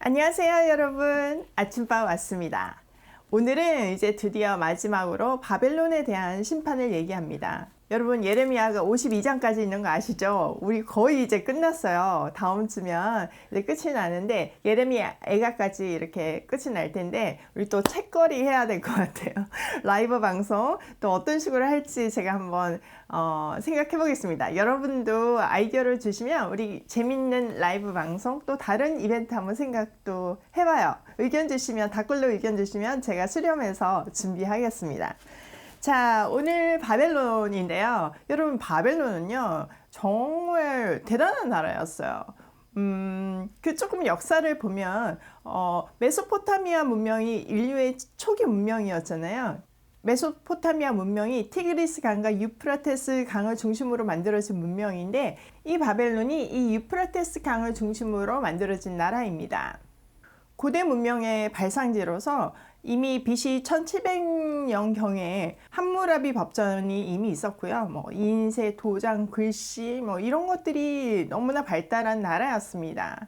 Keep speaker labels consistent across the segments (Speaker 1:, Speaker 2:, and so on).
Speaker 1: 안녕하세요, 여러분. 아침밥 왔습니다. 오늘은 이제 드디어 마지막으로 바벨론에 대한 심판을 얘기합니다. 여러분, 예레미야가 52장까지 있는 거 아시죠? 우리 거의 이제 끝났어요. 다음 주면 이제 끝이 나는데 예레미야 애가까지 이렇게 끝이 날 텐데 우리 또 책거리 해야 될 것 같아요. 라이브 방송 또 어떤 식으로 할지 제가 한번 생각해 보겠습니다. 여러분도 아이디어를 주시면 우리 재밌는 라이브 방송 또 다른 이벤트 한번 생각도 해봐요. 의견 주시면 댓글로 의견 주시면 제가 수렴해서 준비하겠습니다. 자, 오늘 바벨론인데요. 여러분, 바벨론은요, 정말 대단한 나라였어요. 그 조금 역사를 보면, 메소포타미아 문명이 인류의 초기 문명이었잖아요. 메소포타미아 문명이 티그리스 강과 유프라테스 강을 중심으로 만들어진 문명인데, 이 바벨론이 이 유프라테스 강을 중심으로 만들어진 나라입니다. 고대 문명의 발상지로서 이미 BC 1700년경에 함무라비 법전이 이미 있었고요. 인쇄, 도장, 글씨 이런 것들이 너무나 발달한 나라였습니다.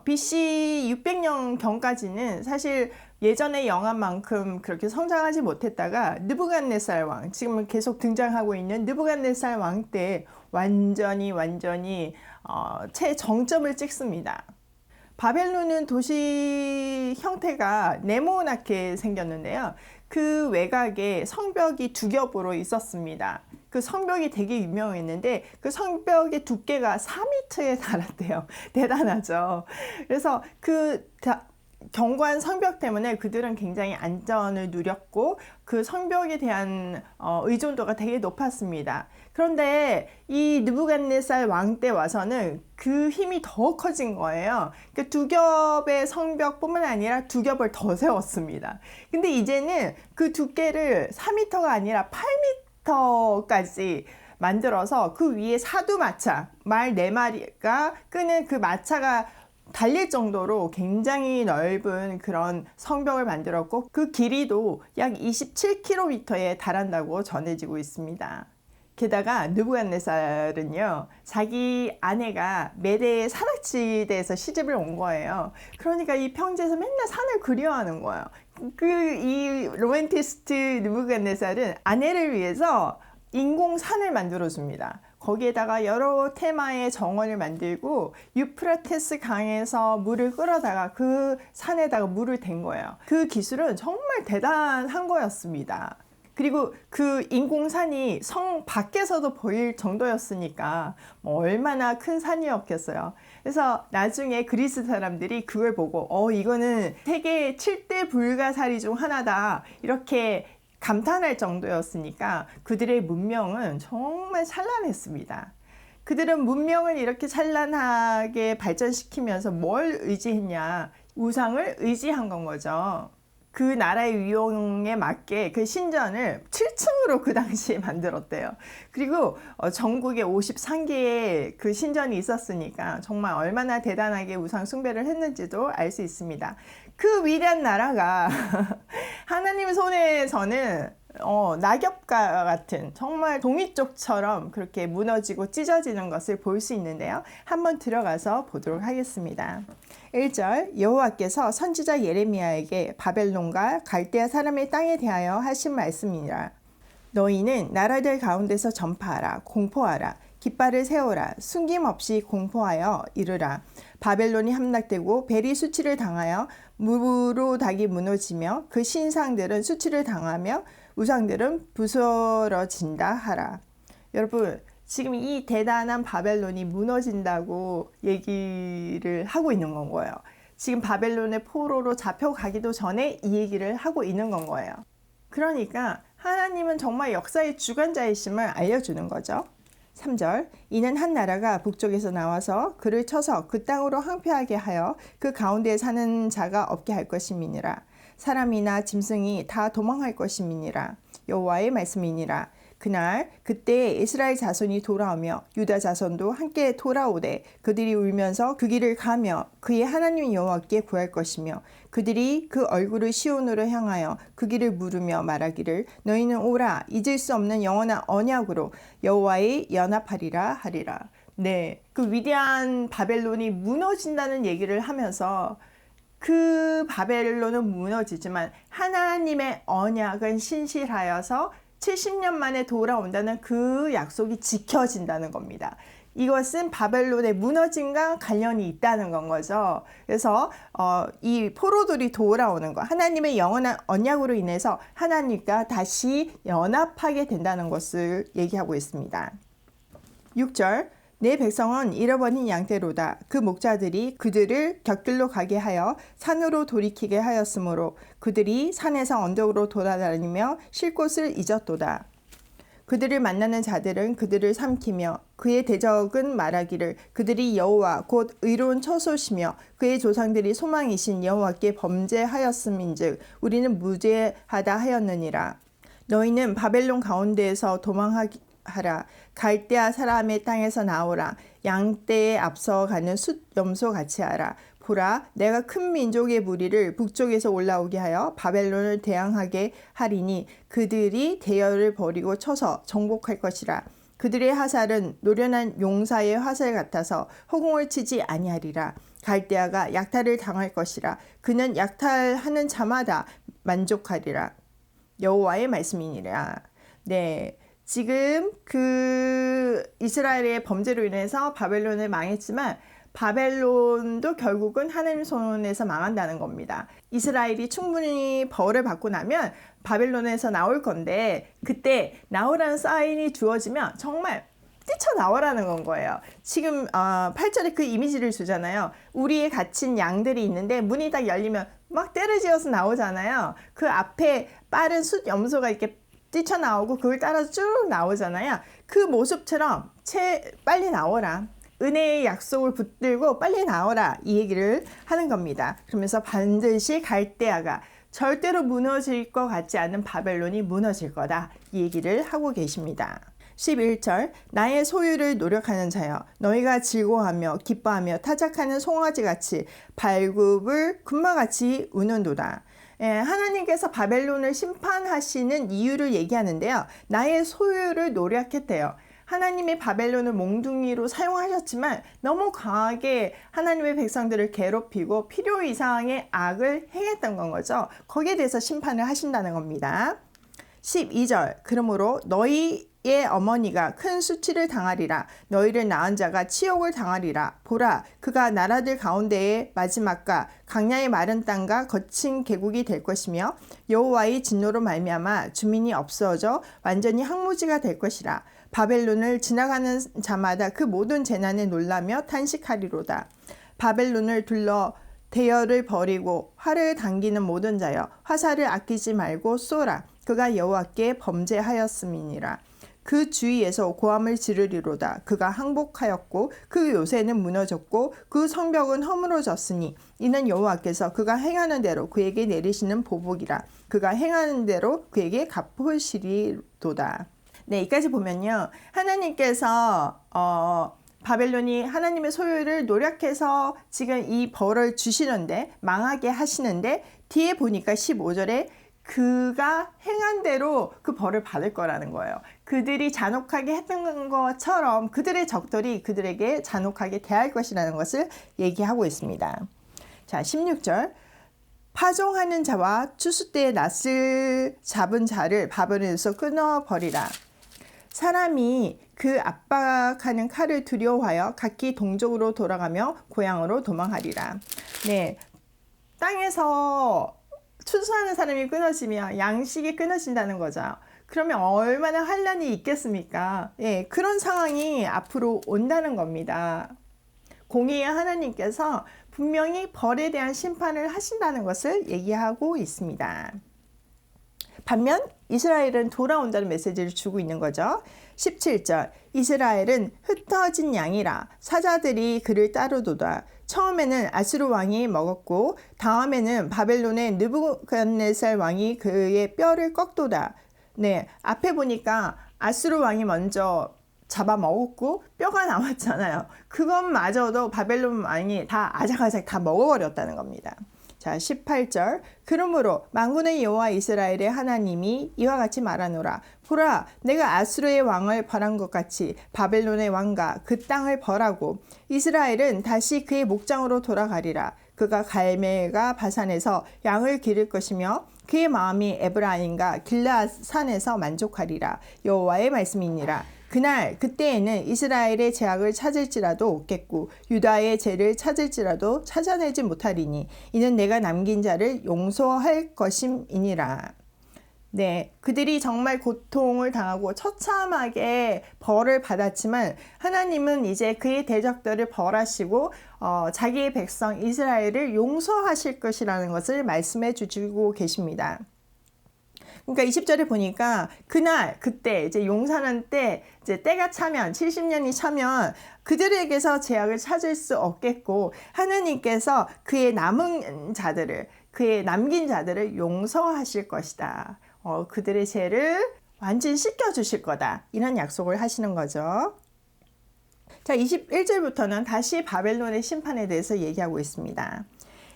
Speaker 1: BC 600년경까지는 사실 예전의 영함만큼 그렇게 성장하지 못했다가 느부갓네살 왕, 지금 계속 등장하고 있는 느부갓네살 왕 때 완전히 최정점을 찍습니다. 바벨론은 도시 형태가 네모나게 생겼는데요. 그 외곽에 성벽이 두 겹으로 있었습니다. 그 성벽이 되게 유명했는데 그 성벽의 두께가 4m에 달았대요. 대단하죠. 그래서 그 견고한 성벽 때문에 그들은 굉장히 안전을 누렸고 그 성벽에 대한 의존도가 되게 높았습니다. 그런데 이 느부갓네살 왕 때 와서는 그 힘이 더 커진 거예요. 그 두 겹의 성벽뿐만 아니라 두 겹을 더 세웠습니다. 근데 이제는 그 두께를 4m가 아니라 8m까지 만들어서 그 위에 사두마차, 말 4마리가 끄는 그 마차가 달릴 정도로 굉장히 넓은 그런 성벽을 만들었고 그 길이도 약 27km에 달한다고 전해지고 있습니다. 게다가 느부갓네살은요, 자기 아내가 메대의 산악지대에서 시집을 온 거예요. 그러니까 이 평지에서 맨날 산을 그리워하는 거예요. 이 로맨티스트 느부갓네살은 아내를 위해서 인공산을 만들어줍니다. 거기에다가 여러 테마의 정원을 만들고 유프라테스 강에서 물을 끌어다가 그 산에다가 물을 댄 거예요. 그 기술은 정말 대단한 거였습니다. 그리고 그 인공산이 성 밖에서도 보일 정도였으니까 얼마나 큰 산이었겠어요. 그래서 나중에 그리스 사람들이 그걸 보고 이거는 세계 7대 불가사리 중 하나다 이렇게 감탄할 정도였으니까 그들의 문명은 정말 찬란했습니다. 그들은 문명을 이렇게 찬란하게 발전시키면서 뭘 의지했냐? 우상을 의지한 건 거죠. 그 나라의 위용에 맞게 그 신전을 7층으로 그 당시에 만들었대요. 그리고 전국에 53개의 그 신전이 있었으니까 정말 얼마나 대단하게 우상 숭배를 했는지도 알 수 있습니다. 그 위대한 나라가 하나님 손에서는 낙엽과 같은 정말 종이쪽처럼 그렇게 무너지고 찢어지는 것을 볼 수 있는데요. 한번 들어가서 보도록 하겠습니다. 1절 여호와께서 선지자 예레미야에게 바벨론과 갈대아 사람의 땅에 대하여 하신 말씀이니라. 너희는 나라들 가운데서 전파하라, 공포하라, 깃발을 세우라, 숨김없이 공포하여 이르라. 바벨론이 함락되고 벨이 수치를 당하여 무로닥이 무너지며 그 신상들은 수치를 당하며 우상들은 부스러진다 하라. 여러분, 지금 이 대단한 바벨론이 무너진다고 얘기를 하고 있는 건 거예요. 지금 바벨론의 포로로 잡혀가기도 전에 이 얘기를 하고 있는 건 거예요. 그러니까 하나님은 정말 역사의 주관자이심을 알려주는 거죠. 3절 이는 한 나라가 북쪽에서 나와서 그를 쳐서 그 땅으로 항폐하게 하여 그 가운데에 사는 자가 없게 할 것임이니라. 사람이나 짐승이 다 도망할 것임이니라. 여호와의 말씀이니라. 그때 이스라엘 자손이 돌아오며 유다 자손도 함께 돌아오되 그들이 울면서 그 길을 가며 그의 하나님 여호와께 구할 것이며 그들이 그 얼굴을 시온으로 향하여 그 길을 물으며 말하기를 너희는 오라 잊을 수 없는 영원한 언약으로 여호와의 연합하리라 하리라. 네, 그 위대한 바벨론이 무너진다는 얘기를 하면서 그 바벨론은 무너지지만 하나님의 언약은 신실하여서 70년 만에 돌아온다는 그 약속이 지켜진다는 겁니다. 이것은 바벨론의 무너짐과 관련이 있다는 건 거죠. 그래서 이 포로들이 돌아오는 거, 하나님의 영원한 언약으로 인해서 하나님과 다시 연합하게 된다는 것을 얘기하고 있습니다. 6절, 내 백성은 잃어버린 양떼로다. 그 목자들이 그들을 곁길로 가게 하여 산으로 돌이키게 하였으므로 그들이 산에서 언덕으로 돌아다니며 쉴 곳을 잊었도다. 그들을 만나는 자들은 그들을 삼키며 그의 대적은 말하기를 그들이 여호와 곧 의로운 처소시며 그의 조상들이 소망이신 여호와께 범죄하였음인즉 우리는 무죄하다 하였느니라. 너희는 바벨론 가운데에서 도망하라. 갈대아 사람의 땅에서 나오라. 양떼에 앞서가는 숫염소 같이 하라. 보라, 내가 큰 민족의 무리를 북쪽에서 올라오게 하여 바벨론을 대항하게 하리니 그들이 대열을 버리고 쳐서 정복할 것이라. 그들의 화살은 노련한 용사의 화살 같아서 허공을 치지 아니하리라. 갈대아가 약탈을 당할 것이라. 그는 약탈하는 자마다 만족하리라. 여호와의 말씀이니라. 네, 지금 그 이스라엘의 범죄로 인해서 바벨론을 망했지만 바벨론도 결국은 하나님 손에서 망한다는 겁니다. 이스라엘이 충분히 벌을 받고 나면 바벨론에서 나올 건데 그때 나오라는 사인이 주어지면 정말 뛰쳐나오라는 건 거예요. 지금 8절에 그 이미지를 주잖아요. 우리의 갇힌 양들이 있는데 문이 딱 열리면 막 때려지어서 나오잖아요. 그 앞에 빠른 숫염소가 이렇게 뛰쳐나오고 그걸 따라서 쭉 나오잖아요. 그 모습처럼 빨리 나오라. 은혜의 약속을 붙들고 빨리 나오라. 이 얘기를 하는 겁니다. 그러면서 반드시 갈대아가 절대로 무너질 것 같지 않은 바벨론이 무너질 거다. 이 얘기를 하고 계십니다. 11절, 나의 소유를 노력하는 자여 너희가 즐거워하며 기뻐하며 타작하는 송아지같이 발굽을 금마같이 우는도다. 하나님께서 바벨론을 심판하시는 이유를 얘기하는데요. 나의 소유를 노력했대요. 하나님의 바벨론을 몽둥이로 사용하셨지만 너무 강하게 하나님의 백성들을 괴롭히고 필요 이상의 악을 행했던 건 거죠. 거기에 대해서 심판을 하신다는 겁니다. 12절, 그러므로 너희의 어머니가 큰 수치를 당하리라. 너희를 낳은 자가 치욕을 당하리라. 보라, 그가 나라들 가운데의 마지막과 강야의 마른 땅과 거친 계곡이 될 것이며 여호와의 진노로 말미암아 주민이 없어져 완전히 황무지가 될 것이라. 바벨론을 지나가는 자마다 그 모든 재난에 놀라며 탄식하리로다. 바벨론을 둘러 대열을 버리고 활을 당기는 모든 자여 화살을 아끼지 말고 쏘라. 그가 여호와께 범죄하였음이니라. 그 주위에서 고함을 지르리로다. 그가 항복하였고 그 요새는 무너졌고 그 성벽은 허물어졌으니 이는 여호와께서 그가 행하는 대로 그에게 내리시는 보복이라. 그가 행하는 대로 그에게 갚으시리로다. 네, 여기까지 보면요. 하나님께서 바벨론이 하나님의 소유를 노력해서 지금 이 벌을 주시는데 망하게 하시는데 뒤에 보니까 15절에 그가 행한 대로 그 벌을 받을 거라는 거예요. 그들이 잔혹하게 했던 것처럼 그들의 적들이 그들에게 잔혹하게 대할 것이라는 것을 얘기하고 있습니다. 자, 16절. 파종하는 자와 추수 때에 낫을 잡은 자를 바벨론에서 끊어버리라. 사람이 그 압박하는 칼을 두려워하여 각기 동족으로 돌아가며 고향으로 도망하리라. 네, 땅에서 추수하는 사람이 끊어지면 양식이 끊어진다는 거죠. 그러면 얼마나 환란이 있겠습니까? 예, 그런 상황이 앞으로 온다는 겁니다. 공의의 하나님께서 분명히 벌에 대한 심판을 하신다는 것을 얘기하고 있습니다. 반면 이스라엘은 돌아온다는 메시지를 주고 있는 거죠. 17절, 이스라엘은 흩어진 양이라 사자들이 그를 따르도다. 처음에는 아수르 왕이 먹었고 다음에는 바벨론의 느부갓네살 왕이 그의 뼈를 꺾도다. 네, 앞에 보니까 아수르 왕이 먼저 잡아먹었고 뼈가 나왔잖아요. 그것마저도 바벨론 왕이 다 아작아작 다 먹어버렸다는 겁니다. 자, 18절, 그러므로 만군의 여호와 이스라엘의 하나님이 이와 같이 말하노라. 보라, 내가 아수르의 왕을 벌한 것 같이 바벨론의 왕과 그 땅을 벌하고 이스라엘은 다시 그의 목장으로 돌아가리라. 그가 갈멜과 바산에서 양을 기를 것이며 그의 마음이 에브라임과 길르앗 산에서 만족하리라. 여호와의 말씀이니라. 그날 그때에는 이스라엘의 죄악을 찾을지라도 없겠고 유다의 죄를 찾을지라도 찾아내지 못하리니 이는 내가 남긴 자를 용서할 것임이니라. 네, 그들이 정말 고통을 당하고 처참하게 벌을 받았지만 하나님은 이제 그의 대적들을 벌하시고 자기의 백성 이스라엘을 용서하실 것이라는 것을 말씀해 주시고 계십니다. 그러니까 20절에 보니까 그날 그때 이제 용서하는 때 이제 때가 차면 70년이 차면 그들에게서 죄악을 찾을 수 없겠고 하나님께서 그의 남은 자들을 그의 남긴 자들을 용서하실 것이다. 그들의 죄를 완전히 씻겨주실 거다. 이런 약속을 하시는 거죠. 자, 21절부터는 다시 바벨론의 심판에 대해서 얘기하고 있습니다.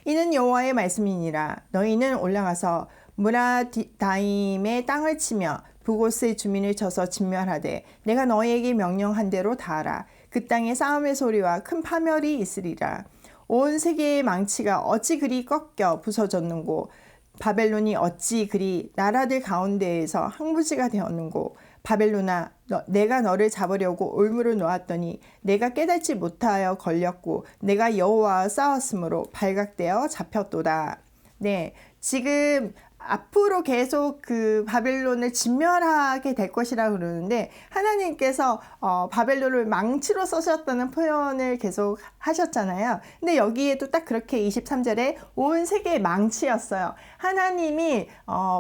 Speaker 1: 이는 여호와의 말씀이니라. 너희는 올라가서 무라다임의 땅을 치며 그곳의 주민을 쳐서 진멸하되 내가 너희에게 명령한 대로 다하라. 그 땅에 싸움의 소리와 큰 파멸이 있으리라. 온 세계의 망치가 어찌 그리 꺾여 부서졌는고 바벨론이 어찌 그리 나라들 가운데에서 항무지가 되었는고 바벨론아 내가 너를 잡으려고 올무를 놓았더니 내가 깨닫지 못하여 걸렸고 내가 여호와와 싸웠으므로 발각되어 잡혔도다. 네, 지금 앞으로 계속 그 바벨론을 진멸하게 될 것이라고 그러는데 하나님께서 바벨론을 망치로 쓰셨다는 표현을 계속 하셨잖아요. 근데 여기에도 딱 그렇게 23절에 온 세계의 망치였어요. 하나님이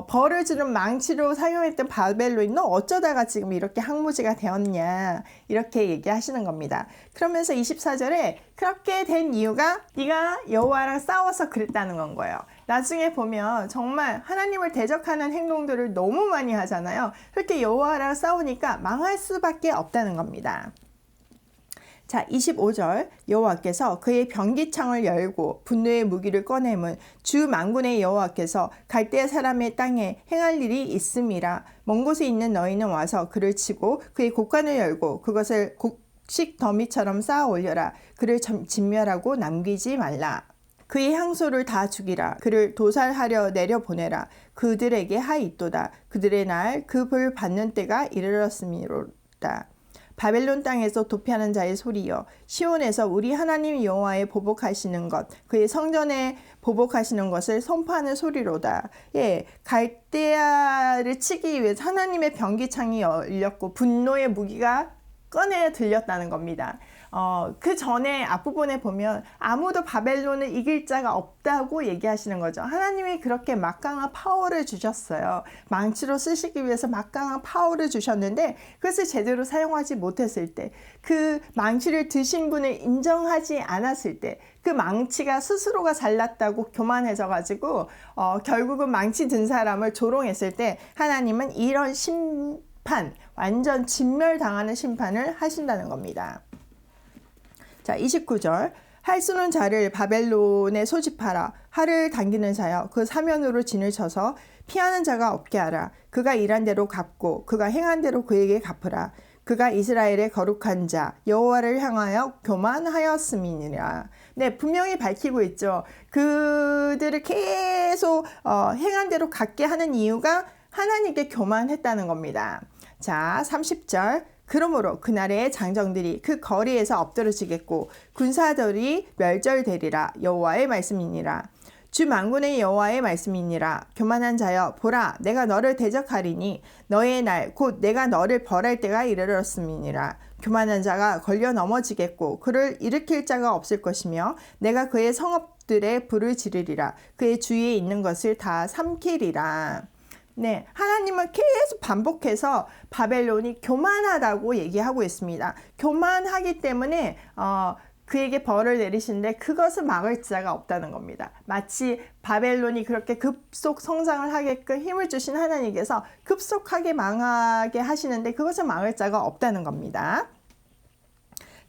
Speaker 1: 벌을 주는 망치로 사용했던 바벨론이 너 어쩌다가 지금 이렇게 항무지가 되었냐 이렇게 얘기하시는 겁니다. 그러면서 24절에 그렇게 된 이유가 네가 여호와랑 싸워서 그랬다는 건 거예요. 나중에 보면 정말 하나님을 대적하는 행동들을 너무 많이 하잖아요. 그렇게 여호와랑 싸우니까 망할 수밖에 없다는 겁니다. 자, 25절 여호와께서 그의 변기창을 열고 분노의 무기를 꺼내문 주 만군의 여호와께서 갈대아 사람의 땅에 행할 일이 있음이라. 먼 곳에 있는 너희는 와서 그를 치고 그의 곡간을 열고 그것을 곡식 더미처럼 쌓아 올려라. 그를 진멸하고 남기지 말라. 그의 향소를 다 죽이라. 그를 도살하려 내려보내라. 그들에게 하있도다. 그들의 날 그 벌 받는 때가 이르렀음이로다. 바벨론 땅에서 도피하는 자의 소리여 시온에서 우리 하나님 여호와의 보복하시는 것 그의 성전에 보복하시는 것을 선포하는 소리로다. 예, 갈대아를 치기 위해서 하나님의 변기창이 열렸고 분노의 무기가 꺼내 들렸다는 겁니다. 그 전에 앞부분에 보면 아무도 바벨론을 이길 자가 없다고 얘기하시는 거죠. 하나님이 그렇게 막강한 파워를 주셨어요. 망치로 쓰시기 위해서 막강한 파워를 주셨는데 그것을 제대로 사용하지 못했을 때, 그 망치를 드신 분을 인정하지 않았을 때, 그 망치가 스스로가 잘났다고 교만해져 가지고 결국은 망치 든 사람을 조롱했을 때 하나님은 이런 심판, 완전 진멸당하는 심판을 하신다는 겁니다. 자, 29절 할 쏘는 자를 바벨론에 소집하라. 활을 당기는 자여 그 사면으로 진을 쳐서 피하는 자가 없게 하라. 그가 일한 대로 갚고 그가 행한 대로 그에게 갚으라. 그가 이스라엘의 거룩한 자 여호와를 향하여 교만하였음이니라. 네, 분명히 밝히고 있죠. 그들을 계속 행한 대로 갚게 하는 이유가 하나님께 교만했다는 겁니다. 자, 30절 그러므로 그날의 장정들이 그 거리에서 엎드러지겠고 군사들이 멸절되리라. 여호와의 말씀이니라. 주 만군의 여호와의 말씀이니라. 교만한 자여 보라 내가 너를 대적하리니 너의 날 곧 내가 너를 벌할 때가 이르렀음이니라. 교만한 자가 걸려 넘어지겠고 그를 일으킬 자가 없을 것이며 내가 그의 성읍들에 불을 지르리라. 그의 주위에 있는 것을 다 삼키리라. 네, 하나님은 계속 반복해서 바벨론이 교만하다고 얘기하고 있습니다. 교만하기 때문에 그에게 벌을 내리시는데 그것을 막을 자가 없다는 겁니다. 마치 바벨론이 그렇게 급속 성장을 하게끔 힘을 주신 하나님께서 급속하게 망하게 하시는데 그것을 막을 자가 없다는 겁니다.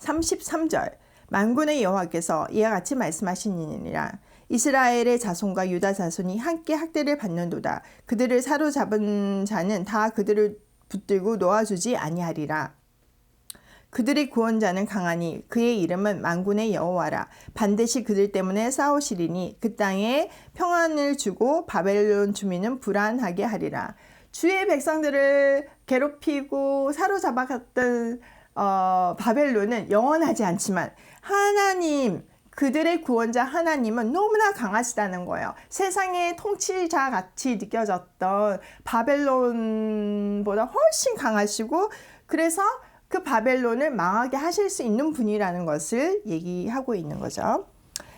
Speaker 1: 33절 만군의 여호와께서 이와 같이 말씀하시니라. 이스라엘의 자손과 유다 자손이 함께 학대를 받는도다. 그들을 사로잡은 자는 다 그들을 붙들고 놓아주지 아니하리라. 그들의 구원자는 강하니 그의 이름은 만군의 여호와라. 반드시 그들 때문에 싸우시리니 그 땅에 평안을 주고 바벨론 주민은 불안하게 하리라. 주의 백성들을 괴롭히고 사로잡아갔던 바벨론은 영원하지 않지만 하나님, 그들의 구원자 하나님은 너무나 강하시다는 거예요. 세상의 통치자 같이 느껴졌던 바벨론보다 훨씬 강하시고, 그래서 그 바벨론을 망하게 하실 수 있는 분이라는 것을 얘기하고 있는 거죠.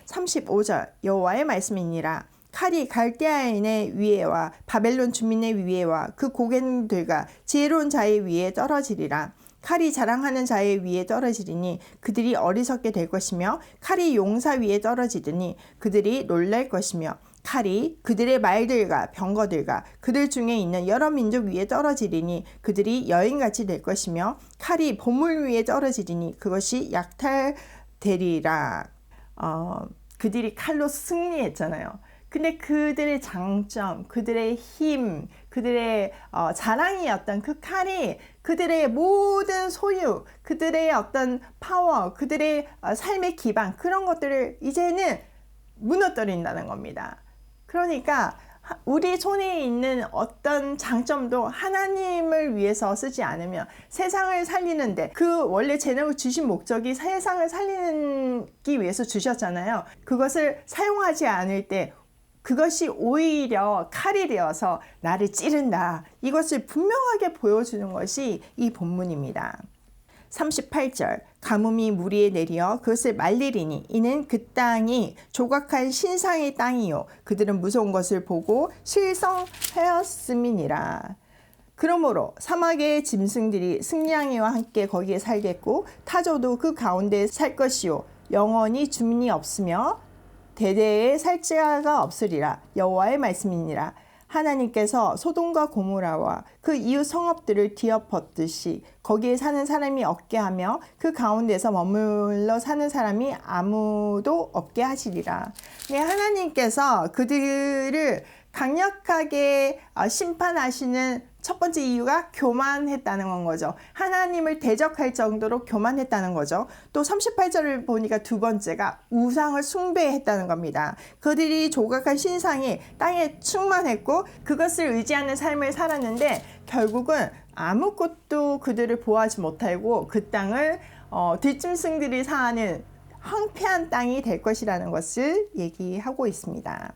Speaker 1: 35절 여호와의 말씀이니라. 칼이 갈대아인의 위에와 바벨론 주민의 위에와 그 고관들과 지혜로운 자의 위에 떨어지리라. 칼이 자랑하는 자의 위에 떨어지리니 그들이 어리석게 될 것이며 칼이 용사 위에 떨어지리니 그들이 놀랄 것이며 칼이 그들의 말들과 병거들과 그들 중에 있는 여러 민족 위에 떨어지리니 그들이 여인같이 될 것이며 칼이 보물 위에 떨어지리니 그것이 약탈되리라. 그들이 칼로 승리했잖아요. 근데 그들의 장점, 그들의 힘, 그들의 자랑이었던 그 칼이 그들의 모든 소유, 그들의 어떤 파워, 그들의 삶의 기반, 그런 것들을 이제는 무너뜨린다는 겁니다. 그러니까 우리 손에 있는 어떤 장점도 하나님을 위해서 쓰지 않으면 세상을 살리는데, 그 원래 재능을 주신 목적이 세상을 살리기 위해서 주셨잖아요. 그것을 사용하지 않을 때 그것이 오히려 칼이 되어서 나를 찌른다. 이것을 분명하게 보여주는 것이 이 본문입니다. 38절 가뭄이 무리에 내리어 그것을 말리리니 이는 그 땅이 조각한 신상의 땅이요 그들은 무서운 것을 보고 실성하였음이니라. 그러므로 사막의 짐승들이 승냥이와 함께 거기에 살겠고 타조도 그 가운데 살 것이요 영원히 주민이 없으며 대대에 살 자가 없으리라. 여호와의 말씀이니라. 하나님께서 소돔과 고모라와 그 이웃 성읍들을 뒤엎었듯이 거기에 사는 사람이 없게 하며 그 가운데서 머물러 사는 사람이 아무도 없게 하시리라. 네, 하나님께서 그들을 강력하게 심판하시는 첫 번째 이유가 교만했다는 거죠. 하나님을 대적할 정도로 교만했다는 거죠. 또 38절을 보니까 두 번째가 우상을 숭배했다는 겁니다. 그들이 조각한 신상이 땅에 충만했고 그것을 의지하는 삶을 살았는데 결국은 아무것도 그들을 보호하지 못하고 그 땅을 들짐승들이 사는 황폐한 땅이 될 것이라는 것을 얘기하고 있습니다.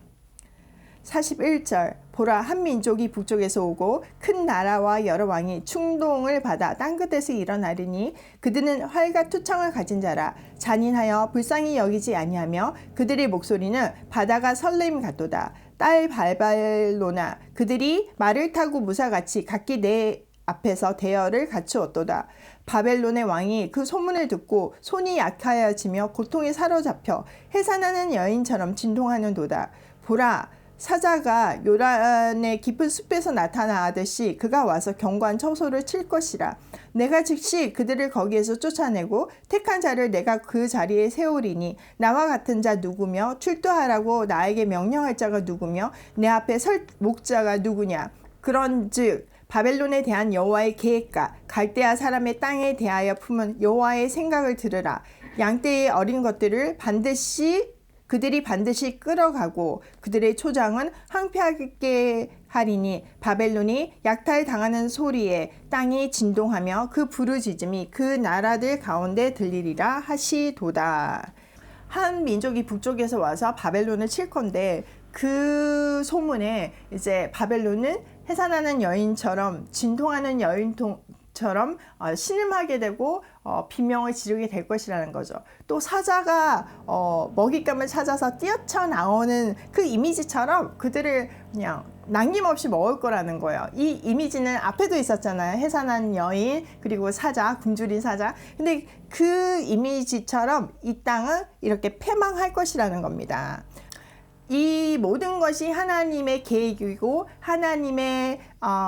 Speaker 1: 41절 보라 한 민족이 북쪽에서 오고 큰 나라와 여러 왕이 충동을 받아 땅끝에서 일어나리니 그들은 활과 투창을 가진 자라. 잔인하여 불쌍히 여기지 아니하며 그들의 목소리는 바다가 설렘 같도다. 딸 바벨로나 그들이 말을 타고 무사같이 각기 내 앞에서 대열을 갖추었도다. 바벨론의 왕이 그 소문을 듣고 손이 약하여지며 고통에 사로잡혀 해산하는 여인처럼 진동하는도다. 보라 사자가 요란의 깊은 숲에서 나타나듯이 그가 와서 견고한 처소를 칠 것이라. 내가 즉시 그들을 거기에서 쫓아내고 택한 자를 내가 그 자리에 세우리니 나와 같은 자 누구며 출두하라고 나에게 명령할 자가 누구며 내 앞에 설 목자가 누구냐. 그런즉 바벨론에 대한 여호와의 계획과 갈대아 사람의 땅에 대하여 품은 여호와의 생각을 들으라. 양떼의 어린 것들을 그들이 반드시 끌어가고 그들의 초장은 황폐하게 하리니 바벨론이 약탈당하는 소리에 땅이 진동하며 그 부르짖음이 그 나라들 가운데 들리리라 하시도다. 한 민족이 북쪽에서 와서 바벨론을 칠 건데 그 소문에 이제 바벨론은 해산하는 여인처럼 진동하는 여인처럼 신음하게 되고 비명을 지르게 될 것이라는 거죠. 또 사자가 먹잇감을 찾아서 뛰어쳐 나오는 그 이미지처럼 그들을 그냥 남김없이 먹을 거라는 거예요. 이 이미지는 앞에도 있었잖아요. 해산한 여인 그리고 사자, 굶주린 사자. 근데 그 이미지처럼 이 땅은 이렇게 패망할 것이라는 겁니다. 이 모든 것이 하나님의 계획이고 하나님의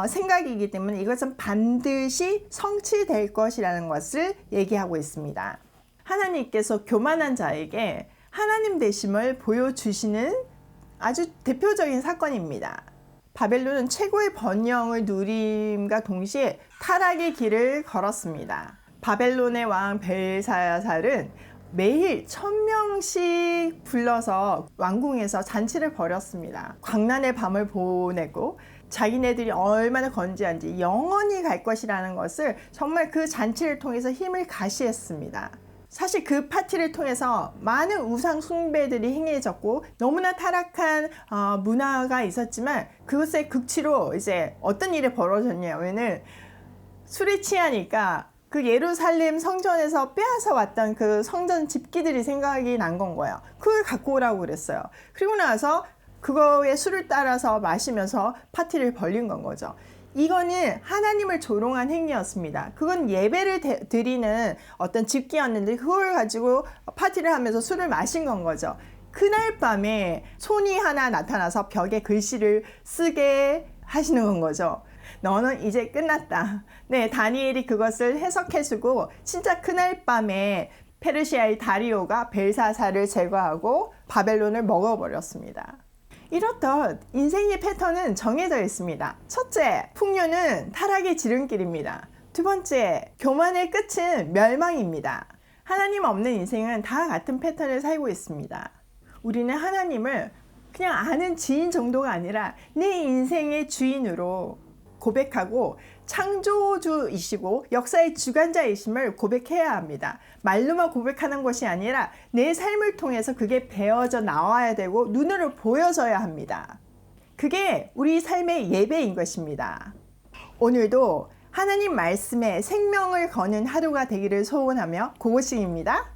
Speaker 1: 생각이기 때문에 이것은 반드시 성취될 것이라는 것을 얘기하고 있습니다. 하나님께서 교만한 자에게 하나님 되심을 보여주시는 아주 대표적인 사건입니다. 바벨론은 최고의 번영을 누림과 동시에 타락의 길을 걸었습니다. 바벨론의 왕 벨사살은 매일 1000명씩 불러서 왕궁에서 잔치를 벌였습니다. 광란의 밤을 보내고 자기네들이 얼마나 건재한지 영원히 갈 것이라는 것을 정말 그 잔치를 통해서 힘을 가시했습니다. 사실 그 파티를 통해서 많은 우상 숭배들이 행해졌고 너무나 타락한 문화가 있었지만 그것의 극치로 이제 어떤 일이 벌어졌냐면은 술에 취하니까 그 예루살렘 성전에서 빼앗아 왔던 그 성전 집기들이 생각이 난 건 거예요. 그걸 갖고 오라고 그랬어요. 그리고 나서 그거에 술을 따라서 마시면서 파티를 벌린 건 거죠. 이거는 하나님을 조롱한 행위였습니다. 그건 예배를 드리는 어떤 집기였는데 그걸 가지고 파티를 하면서 술을 마신 건 거죠. 그날 밤에 손이 하나 나타나서 벽에 글씨를 쓰게 하시는 건 거죠. 너는 이제 끝났다. 네, 다니엘이 그것을 해석해주고 진짜 그날 밤에 페르시아의 다리오가 벨사살을 제거하고 바벨론을 먹어버렸습니다. 이렇듯 인생의 패턴은 정해져 있습니다. 첫째, 풍요는 타락의 지름길입니다. 두 번째, 교만의 끝은 멸망입니다. 하나님 없는 인생은 다 같은 패턴을 살고 있습니다. 우리는 하나님을 그냥 아는 지인 정도가 아니라 내 인생의 주인으로 고백하고 창조주이시고 역사의 주관자이심을 고백해야 합니다. 말로만 고백하는 것이 아니라 내 삶을 통해서 그게 배어져 나와야 되고 눈으로 보여져야 합니다. 그게 우리 삶의 예배인 것입니다. 오늘도 하나님 말씀에 생명을 거는 하루가 되기를 소원하며 고고싱입니다.